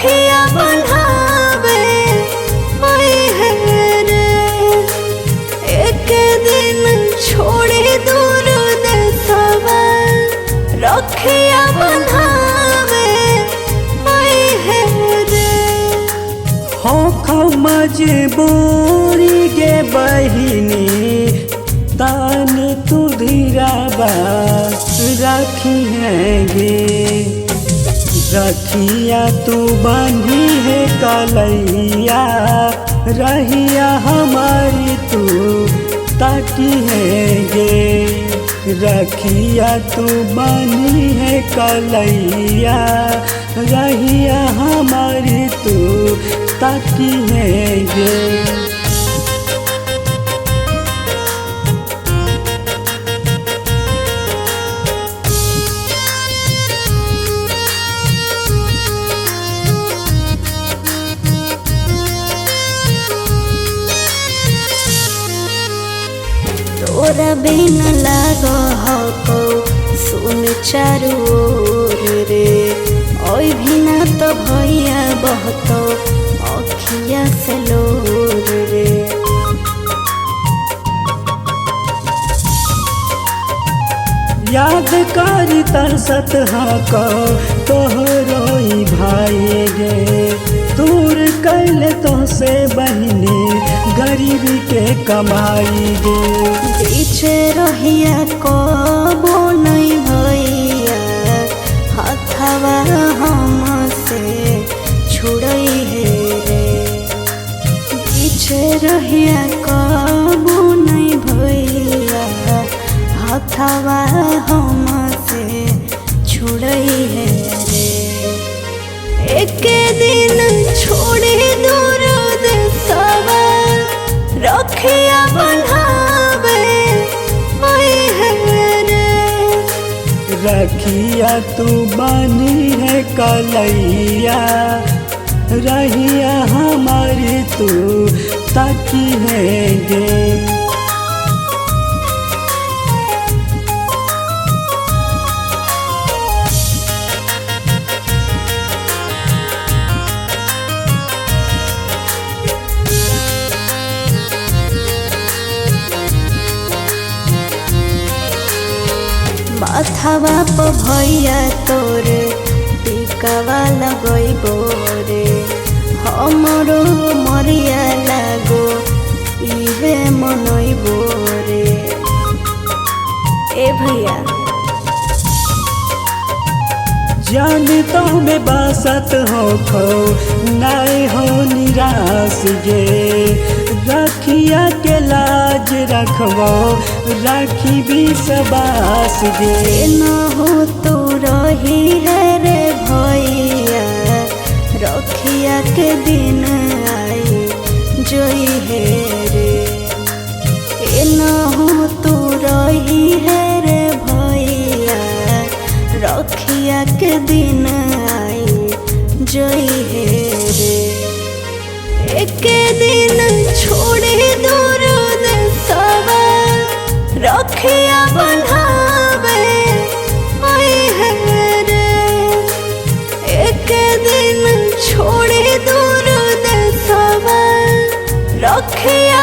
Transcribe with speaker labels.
Speaker 1: रखिया बंधावे रे। एक दिन छोड़े दूर देशवा रखिया बंधावे रे।
Speaker 2: हो मजबूरी गे बहिनी ताने तू धीराबा रखी है गे। रखिया तू बांधी है कलैया रहिया हमारी तू ताकी है गे। रखिया तू बांधी है कलैया रहिया हमारी तू ताकी है गे।
Speaker 1: तोरा बिन लागो हो सुन चारू ओर रे। ओई बिना तो भैया बहुत अखिया से लोर रे।
Speaker 2: याद करी तरसत हको तोहरो भाई गे। दूर कैले तो से बहिनी गरीबी के कमाई गे।
Speaker 1: पीछे रहिया कबो नहीं भैया हथवा हमसे छुड़ई है रे। पीछे रहिया कबो नहीं भैया हथवा हमसे छुड़ई है रे। एक दिन छोड़े दूर देशवा रखिया बंधावे रे।
Speaker 2: रखिया तू बानी है कलैया रहिया हमारी तू ताकी है गे।
Speaker 1: माथवा प भैया तोर टीकावा लगैबो रे। हमरो मरिया लागो इहे मनैबो रे। ए भैया
Speaker 2: जाने तो में बासत हो खो नाय हो निराश गे। रखिया के लाज रखबो राखी भी सबास गे।
Speaker 1: न हो तो रही है रे भैया रखिया के दिन आई जोई है रे। न हो तो रही है रे भैया रखिया के दिन आई जोई है रे। एक दिन छोड़े दूर देशवा रखिया बंधावे रे। एक दिन छोड़े दूर देशवा रखिया